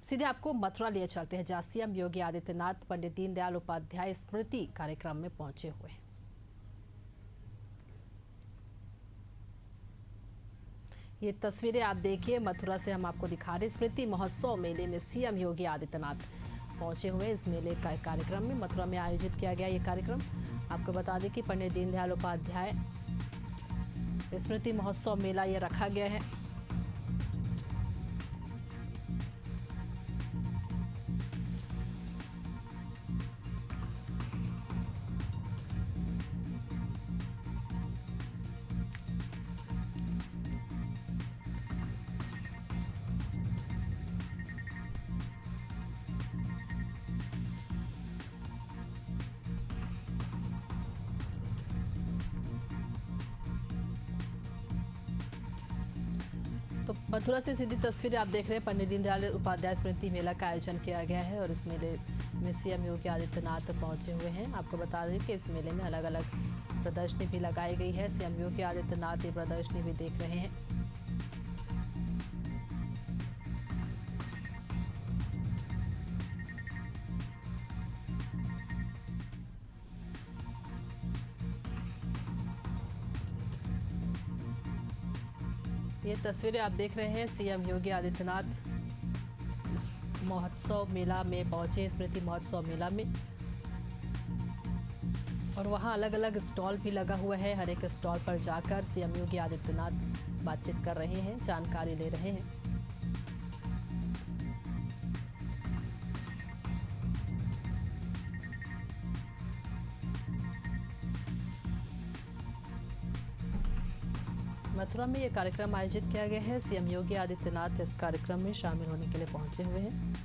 सीधे आपको मथुरा लिए चलते हैं, जहां सीएम योगी आदित्यनाथ पंडित दीनदयाल उपाध्याय स्मृति कार्यक्रम में पहुंचे हुए हैं। ये तस्वीरें आप देखिए, मथुरा से हम आपको दिखा रहे स्मृति महोत्सव मेले में सीएम योगी आदित्यनाथ पहुंचे हुए। इस मेले का कार्यक्रम में मथुरा में आयोजित किया गया ये कार्यक्रम। आपको बता दें कि पंडित दीनदयाल उपाध्याय स्मृति महोत्सव मेला ये रखा गया है। तो मथुरा से सीधी तस्वीरें आप देख रहे हैं। पंडित दीनदयाल उपाध्याय स्मृति मेला का आयोजन किया गया है और इस मेले में सीएम योगी आदित्यनाथ पहुंचे हुए हैं। आपको बता दें कि इस मेले में अलग अलग प्रदर्शनी भी लगाई गई है। सीएम योगी आदित्यनाथ ये प्रदर्शनी भी देख रहे हैं। ये तस्वीरें आप देख रहे हैं, सीएम योगी आदित्यनाथ इस महोत्सव मेला में पहुंचे, स्मृति महोत्सव मेला में, और वहां अलग अलग स्टॉल भी लगा हुआ है। हर एक स्टॉल पर जाकर सीएम योगी आदित्यनाथ बातचीत कर रहे हैं, जानकारी ले रहे हैं। मथुरा में ये कार्यक्रम आयोजित किया गया है। सीएम योगी आदित्यनाथ इस कार्यक्रम में शामिल होने के लिए पहुंचे हुए हैं।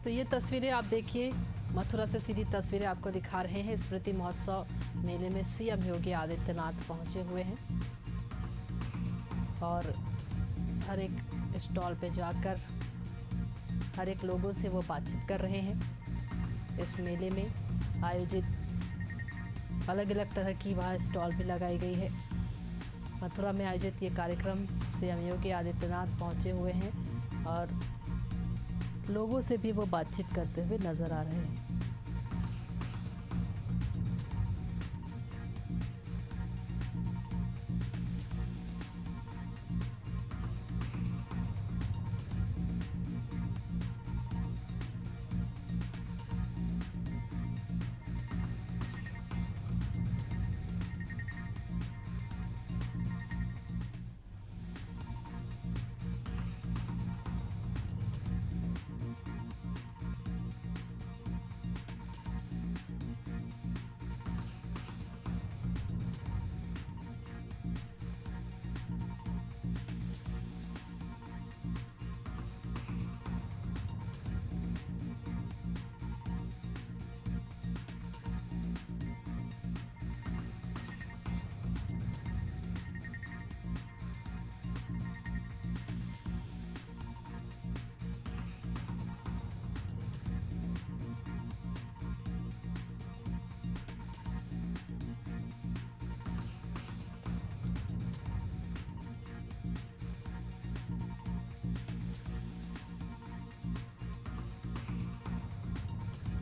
तो ये तस्वीरें आप देखिए, मथुरा से सीधी तस्वीरें आपको दिखा रहे हैं। स्मृति महोत्सव मेले में सीएम योगी आदित्यनाथ पहुंचे हुए हैं और हर एक स्टॉल पे जाकर हर एक लोगों से वो बातचीत कर रहे हैं। इस मेले में आयोजित अलग अलग तरह की वहाँ स्टॉल भी लगाई गई है। मथुरा में आयोजित ये कार्यक्रम सीएम योगी आदित्यनाथ पहुंचे हुए हैं और लोगों से भी वो बातचीत करते हुए नजर आ रहे हैं।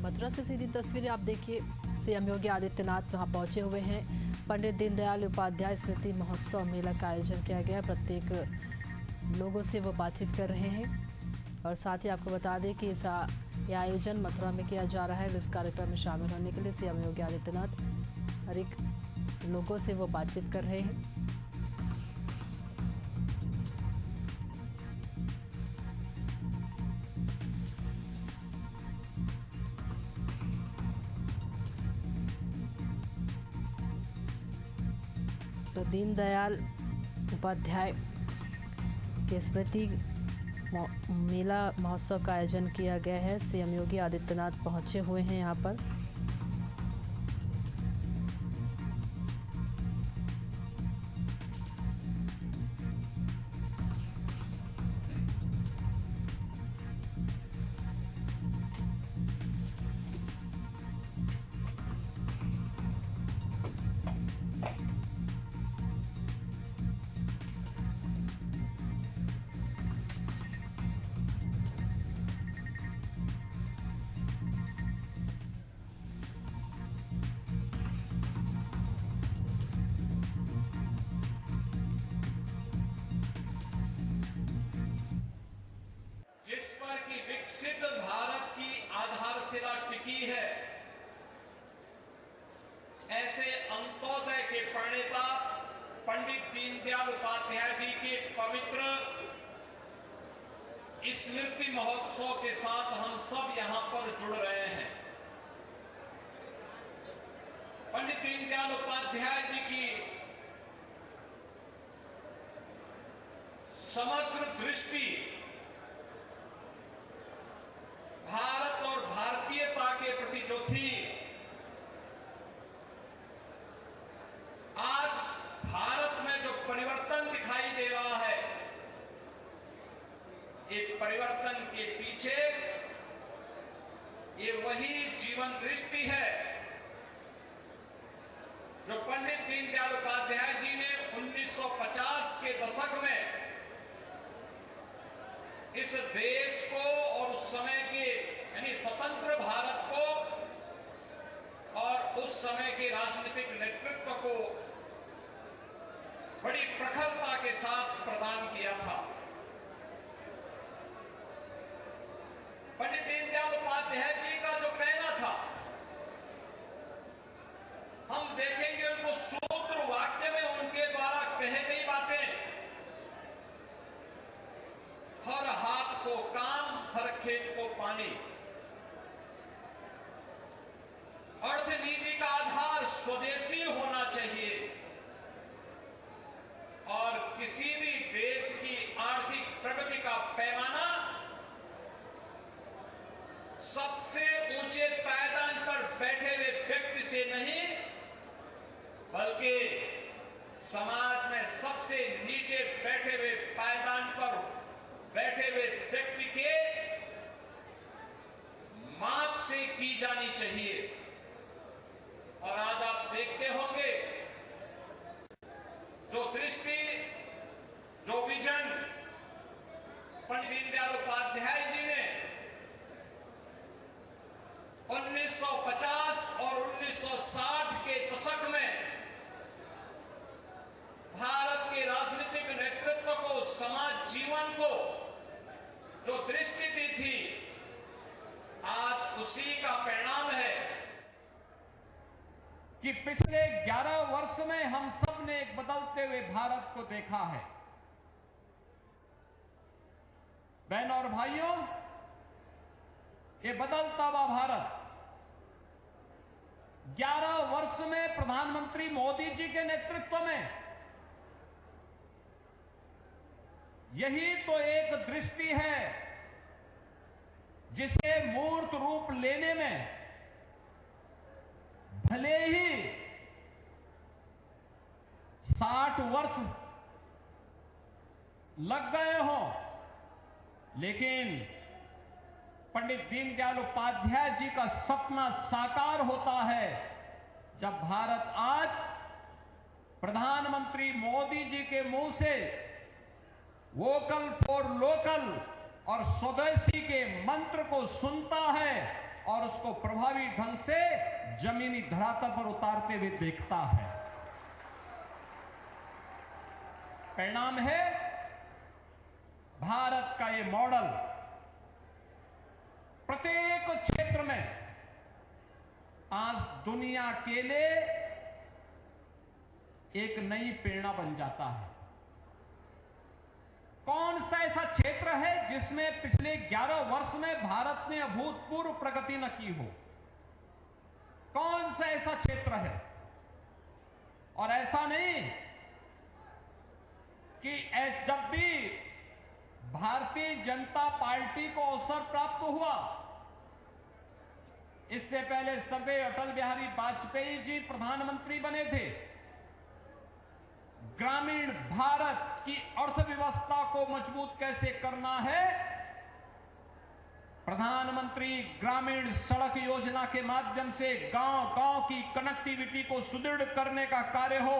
मथुरा से सीधी तस्वीरें आप देखिए, सीएम योगी आदित्यनाथ जहां पहुंचे हुए हैं। पंडित दीनदयाल उपाध्याय स्मृति महोत्सव मेला का आयोजन किया गया। प्रत्येक लोगों से वो बातचीत कर रहे हैं और साथ ही आपको बता दें कि ये आयोजन मथुरा में किया जा रहा है। इस कार्यक्रम में शामिल होने के लिए सीएम योगी आदित्यनाथ हर एक लोगों से वो बातचीत कर रहे हैं। तो दीनदयाल उपाध्याय की स्मृति मेला महोत्सव का आयोजन किया गया है। सीएम योगी आदित्यनाथ पहुंचे हुए हैं यहाँ पर। जिस पर कि विकसित भारत की आधारशिला टिकी है, ऐसे अंत्योदय के प्रणेता पंडित दीनदयाल उपाध्याय जी के पवित्र स्मृति महोत्सव के साथ हम सब यहां पर जुड़ रहे हैं। पंडित दीनदयाल उपाध्याय जी की समग्र दृष्टि भारत और भारतीयता के प्रति जो थी, आज भारत में जो परिवर्तन दिखाई दे रहा है, एक परिवर्तन के पीछे ये वही जीवन दृष्टि है जो पंडित दीनदयाल उपाध्याय जी ने 1950 के दशक में इस देश को और उस समय के यानी स्वतंत्र भारत को और उस समय के राजनीतिक नेतृत्व को बड़ी प्रखरता के साथ प्रदान किया था। पंडित दीनदयाल उपाध्याय जी का जो कहना था, हम देखेंगे उनको सूत्र वाक्य में उनके द्वारा कही गई बातें, हर हाथ को काम, हर खेत को पानी। अर्थनीति का आधार स्वदेशी होना चाहिए और किसी भी देश की आर्थिक प्रगति का पैमाना सबसे ऊंचे पायदान पर बैठे हुए व्यक्ति से नहीं, बल्कि समाज में सबसे नीचे बैठे हुए पायदान पर बैठे हुए व्यक्ति के माप से की जानी चाहिए। और आज आप देखते होंगे जो दृष्टि, जो विजन पंडित दीनदयाल उपाध्याय जी ने 1950 और 1960 के दशक में भारत के राजनीतिक नेतृत्व को, समाज जीवन को जो दृष्टि दी थी, आज उसी का परिणाम है कि पिछले 11 वर्ष में हम सब ने एक बदलते हुए भारत को देखा है। बहनों और भाइयों, ये बदलता हुआ भारत 11 वर्ष में प्रधानमंत्री मोदी जी के नेतृत्व में, यही तो एक दृष्टि है जिसे मूर्त रूप लेने में भले ही 60 वर्ष लग गए हों, लेकिन पंडित दीनदयाल उपाध्याय जी का सपना साकार होता है जब भारत आज प्रधानमंत्री मोदी जी के मुंह से वोकल फॉर लोकल और स्वदेशी के मंत्र को सुनता है और उसको प्रभावी ढंग से जमीनी धरातल पर उतारते हुए देखता है। परिणाम है भारत का ये मॉडल प्रत्येक क्षेत्र में आज दुनिया के लिए एक नई प्रेरणा बन जाता है। कौन सा ऐसा क्षेत्र है जिसमें पिछले 11 वर्ष में भारत ने अभूतपूर्व प्रगति न की हो? कौन सा ऐसा क्षेत्र है? और ऐसा नहीं कि जब भी भारतीय जनता पार्टी को अवसर प्राप्त हुआ। इससे पहले स्वर्गीय अटल बिहारी वाजपेयी जी प्रधानमंत्री बने थे। ग्रामीण भारत की अर्थव्यवस्था को मजबूत कैसे करना है, प्रधानमंत्री ग्रामीण सड़क योजना के माध्यम से गांव-गांव की कनेक्टिविटी को सुदृढ़ करने का कार्य हो।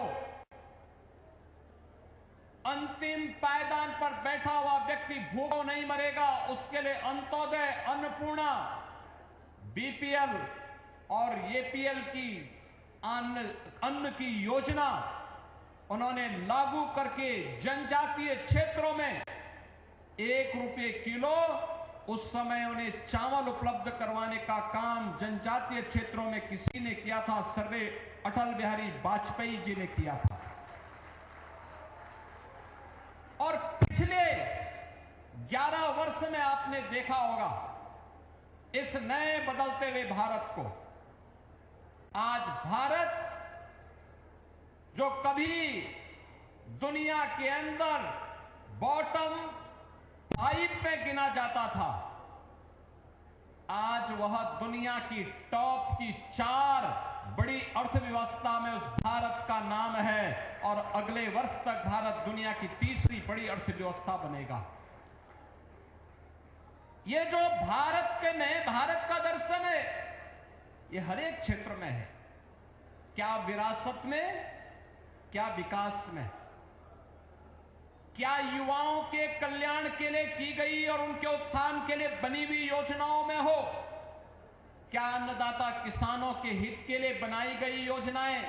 अंतिम पायदान पर बैठा हुआ व्यक्ति भूखों नहीं मरेगा, उसके लिए अंत्योदय, अन्नपूर्णा, बीपीएल और एपीएल की अन्न की योजना उन्होंने लागू करके जनजातीय क्षेत्रों में 1 रुपये किलो उस समय उन्हें चावल उपलब्ध करवाने का काम जनजातीय क्षेत्रों में किसी ने किया था? स्वर्गीय अटल बिहारी वाजपेयी जी ने किया था। और पिछले 11 वर्ष में आपने देखा होगा इस नए बदलते हुए भारत को। आज भारत जो कभी दुनिया के अंदर बॉटम 5 में गिना जाता था, आज वह दुनिया की टॉप की 4 बड़ी अर्थव्यवस्था में उस भारत का नाम है और अगले वर्ष तक भारत दुनिया की 3री बड़ी अर्थव्यवस्था बनेगा। ये जो भारत के नए भारत का दर्शन है, ये हर एक क्षेत्र में है। क्या विरासत में, क्या विकास में, क्या युवाओं के कल्याण के लिए की गई और उनके उत्थान के लिए बनी हुई योजनाओं में हो, क्या अन्नदाता किसानों के हित के लिए बनाई गई योजनाएं,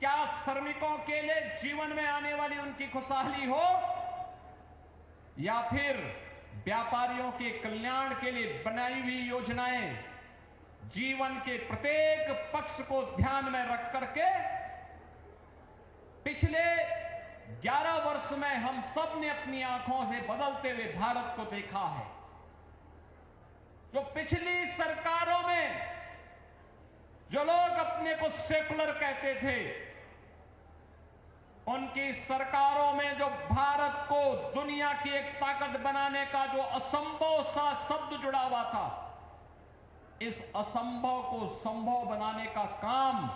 क्या श्रमिकों के लिए जीवन में आने वाली उनकी खुशहाली हो, या फिर व्यापारियों के कल्याण के लिए बनाई हुई योजनाएं जीवन के प्रत्येक पक्ष को ध्यान में रख करके पिछले 11 वर्ष में हम सब ने अपनी आंखों से बदलते हुए भारत को देखा है। जो पिछली सरकारों में जो लोग अपने को सेकुलर कहते थे, उनकी सरकारों में जो भारत को दुनिया की एक ताकत बनाने का जो असंभव सा शब्द जुड़ा हुआ था, इस असंभव को संभव बनाने का काम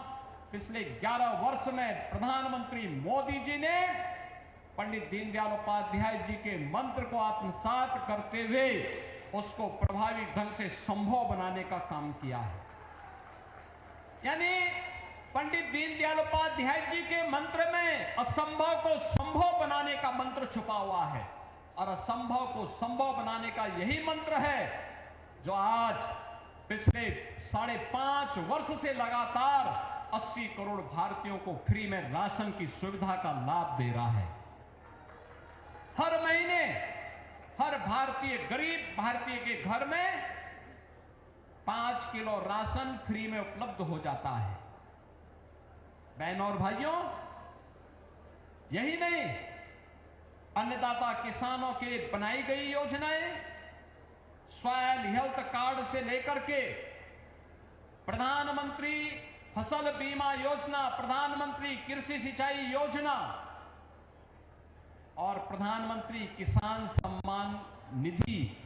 पिछले 11 वर्ष में प्रधानमंत्री मोदी जी ने पंडित दीनदयाल उपाध्याय जी के मंत्र को आत्मसात करते हुए उसको प्रभावी ढंग से संभव बनाने का काम किया है। यानी पंडित दीनदयाल उपाध्याय जी के मंत्र में असंभव को संभव बनाने का मंत्र छुपा हुआ है और असंभव को संभव बनाने का यही मंत्र है जो आज पिछले 5.5 वर्ष से लगातार 80 करोड़ भारतीयों को फ्री में राशन की सुविधा का लाभ दे रहा है। हर महीने हर भारतीय, गरीब भारतीय के घर में 5 किलो राशन फ्री में उपलब्ध हो जाता है। बहनों और भाइयों, यही नहीं, अन्नदाता किसानों के लिए बनाई गई योजनाएं, सॉयल हेल्थ कार्ड से लेकर के प्रधानमंत्री फसल बीमा योजना, प्रधानमंत्री कृषि सिंचाई योजना और प्रधानमंत्री किसान सम्मान निधि